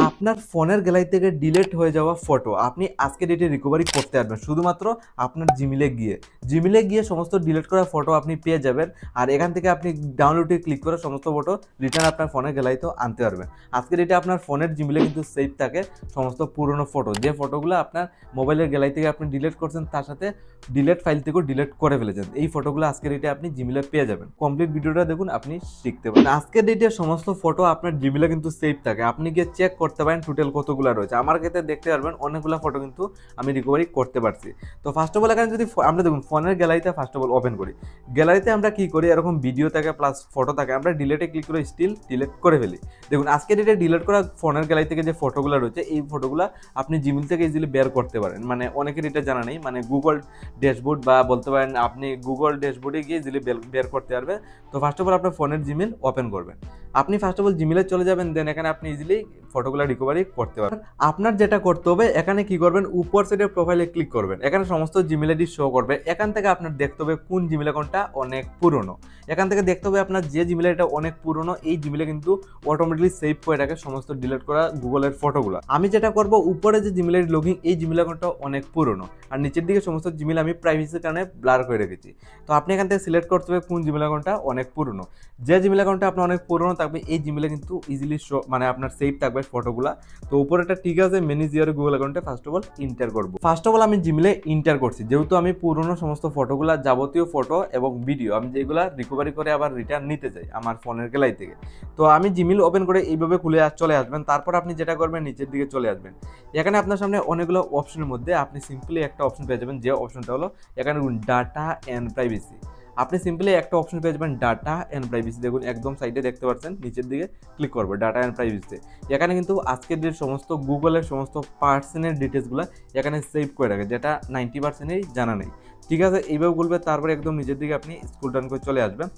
আপনার ফোনের গ্যালারি থেকে ডিলিট হয়ে যাওয়া ফটো আপনি আজকে ডেটে রিকভারি করতে পারবেন শুধুমাত্র আপনার জিমেলে গিয়ে সমস্ত ডিলিট করা ফটো আপনি পেয়ে যাবেন। আর এখান থেকে আপনি ডাউনলোডে ক্লিক করে সমস্ত ফটো রিটার্ন আপনার ফোনের গ্যালারিতেও আনতে পারবেন। আজকে ডেটে আপনার ফোনের জিমেলে কিন্তু সেভ থাকে সমস্ত পুরনো ফটো, যে ফটোগুলো আপনার মোবাইলের গ্যালারি থেকে আপনি ডিলিট করছেন তার সাথে ডিলিট ফাইল থেকেও ডিলিট করে ফেলেছেন। এই ফটোগুলো আজকের ডেটে আপনি জিমেলে পেয়ে যাবেন। কমপ্লিট ভিডিওটা দেখুন, আপনি শিখতে পারবেন। আজকের ডেটে সমস্ত ফটো আপনার জিমেলে কিন্তু সেভ থাকে, আপনি গিয়ে চেক করতে পারেন টোটাল কতগুলো রয়েছে। আমার ক্ষেত্রে দেখতে পারবেন অনেকগুলো ফটো কিন্তু আমি রিকভারি করতে পারছি। তো ফার্স্ট অফ অল এখানে যদি আমরা দেখুন ফোনের গ্যালারিতে ফার্স্ট অফ অল ওপেন করি, গ্যালারিতে আমরা কি করি, এরকম ভিডিও থাকে প্লাস ফটো থাকে, আমরা ডিলেটে ক্লিক করে স্টিল ডিলিট করে ফেলি। দেখুন আজকে ডেটে ডিলিট করা ফোনের গ্যালারি থেকে যে ফটোগুলো রয়েছে এই ফটোগুলো আপনি জিমেল থেকে ইজিলি বের করতে পারেন। মানে অনেকের এটা জানা নেই, মানে গুগল ড্যাশবোর্ড বা বলতে পারেন আপনি গুগল ড্যাশবোর্ডে গিয়ে ইজিলি বের করতে পারবে। তো ফার্স্ট অফ অল আপনার ফোনের জিমেল ওপেন করবেন, আপনি ফার্স্ট অফ অল জিমেলে চলে যাবেন, দেন এখানে আপনি ইজিলি ফটোগুলো রিকভারি করতে পারবেন। আপনার যেটা করতে হবে, এখানে কি করবেন, উপর সাইডের প্রোফাইলে ক্লিক করবেন, এখানে সমস্ত জিমেল আইডি শো করবে। এখান থেকে আপনার দেখতে হবে কোন জিমেল অ্যাকাউন্টটা অনেক পুরনো। এখান থেকে দেখতে হবে আপনার যে জিমেল আইডিটা অনেক পুরনো, এই জিমেলে কিন্তু অটোমেটিকলি সেভ করে রাখে সমস্ত ডিলিট করা গুগলের ফটোগুলো। আমি যেটা করব, উপরে যে জিমেল আইডি লগইন এই জিমেল অ্যাকাউন্টটা অনেক পুরনো, আর নিচের দিকে সমস্ত জিমেল আমি প্রাইভেসির কারণে ব্লার করে রেখেছি। তো আপনি এখান থেকে সিলেক্ট করতে হবে কোন জিমেল অ্যাকাউন্টটা অনেক পুরনো। যে জিমেল অ্যাকাউন্টটা আপনার অনেক পুরনো থাকবে এই জিমেলে কিন্তু ইজিলি শো, মানে আপনার সেভ থাকবে ফটোগুলা। তো উপরে একটা ঠিক আছে, ম্যানেজ ইওর গুগল অ্যাকাউন্টে ফার্স্ট অফ অল ইন্টার করবো। ফার্স্ট অফ অল আমি জিমেলে ইন্টার করছি, যেহেতু আমি পুরনো সমস্ত ফটোগুলা, যাবতীয় ফটো এবং ভিডিও আমি যেগুলা রিকভারি করে আবার রিটার্ন নিতে চাই আমার ফোনের গ্যালারি থেকে। তো আমি জিমেল ওপেন করে এইভাবে খুলে চলে আসবেন। তারপর আপনি যেটা করবেন, নিচের দিকে চলে আসবেন। এখানে আপনার সামনে অনেকগুলো অপশনের মধ্যে আপনি সিম্পলি একটা অপশন পেয়ে যাবেন, যে অপশনটা হলো এখানে ডাটা অ্যান্ড প্রাইভেসি। আপনি সিম্পলি একটা অপশন পেয়ে যাবেন, ডাটা অ্যান্ড প্রাইভেসি। দেখুন একদম সাইডে দেখতে পাচ্ছেন, নিচের দিকে ক্লিক করবো ডাটা অ্যান্ড প্রাইভেসি। এখানে কিন্তু আজকের যে সমস্ত গুগলের সমস্ত পার্সনের ডিটেলসগুলো এখানে সেভ করে রাখে, যেটা 90%ই জানা নেই। ঠিক আছে, এইভাবে বলবে। তারপরে একদম নিচের দিকে আপনি স্ক্রল ডাউন করে চলে আসবেন।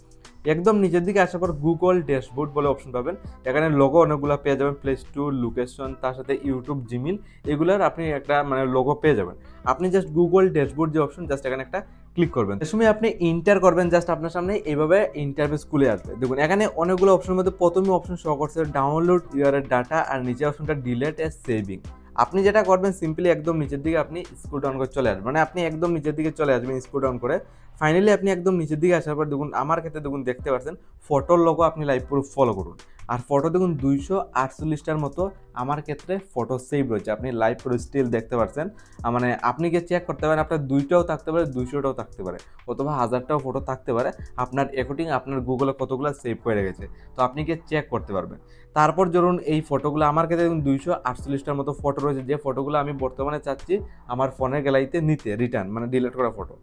একদম নিচের দিকে আসার পর গুগল ড্যাশবোর্ড বলে অপশন পাবেন। এখানে লোগো অনেকগুলো পেয়ে যাবেন, প্লে স্টোর, লোকেশন, তার সাথে ইউটিউব, জিমেল, এগুলোর আপনি একটা মানে লোগো পেয়ে যাবেন। আপনি জাস্ট গুগল ড্যাশবোর্ড যে অপশন, জাস্ট এখানে একটা ক্লিক করবেন। এর সময় আপনি ইন্টার করবেন, জাস্ট আপনার সামনে এইভাবে ইন্টারফেস খুলে আসবে। দেখুন এখানে অনেকগুলো অপশনের মধ্যে প্রথমে অপশন শো করছে ডাউনলোড ইউর ডাটা, আর নিচে অপশনটা ডিলিট এ সেভিং। আপনি যেটা করবেন, সিম্পলি একদম নিচের দিকে আপনি স্ক্রল ডাউন করে চলে আসবেন, মানে আপনি একদম নিচের দিকে চলে আসবেন স্ক্রল ডাউন করে। ফাইনালি আপনি একদম নিচের দিকে আসার পর দেখুন আমার ক্ষেত্রে দেখুন দেখতে পাচ্ছেন ফটোর লোগো, আপনি লাইভ প্রুফ ফলো করুন। আর ফটো দেখুন 248টার মতো আমার ক্ষেত্রে ফটো সেভ রয়েছে, আপনি লাইভ প্রুফ স্টিল দেখতে পাচ্ছেন। মানে আপনি গিয়ে চেক করতে পারেন, আপনার 2টাও থাকতে পারে, 200টাও থাকতে পারে, অথবা 1000টাও ফটো থাকতে পারে। আপনার অ্যাকর্ডিং আপনার গুগলে কতগুলো সেভ করে রেখেছে, তো আপনি গিয়ে চেক করতে পারবেন। তারপর ধরুন এই ফটোগুলো আমার কাছে দেখুন 248টার মতো ফটো রয়েছে, যে ফটোগুলো আমি বর্তমানে চাচ্ছি আমার ফোনের গ্যালারিতে নিতে রিটার্ন, মানে ডিলিট করা ফটো।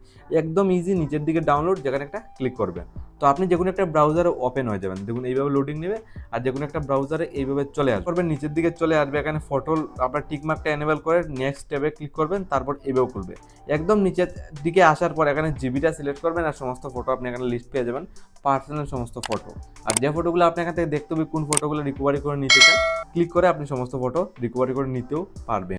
একদম ইজি, নিচের দিকে ডাউনলোড যেখানে একটা ক্লিক করবেন। তো আপনি যে কোনো একটা ব্রাউজারে ওপেন হয়ে যাবেন, দেখুন এইভাবে লোডিং নেবে, আর যে কোনো একটা ব্রাউজারে এইভাবে চলে আসবে, করবেন নিচের দিকে চলে আসবে। এখানে ফটো আপনার টিকমার্কটা এনেবল করে নেক্সট ট্যাবে ক্লিক করবেন, তারপর এইভাবে খুলবে। একদম নিচের দিকে আসার পর এখানে জিবিটা সিলেক্ট করবেন, আর সমস্ত ফটো আপনি এখানে লিস্ট পেয়ে যাবেন, পার্সোনাল সমস্ত ফটো। আর যে ফটোগুলো আপনি এখান থেকে দেখতে হবে কোন ফটোগুলো রিকভারি করে নিতে চান, ক্লিক করে আপনি সমস্ত ফটো রিকভারি করে নিতেও পারবেন।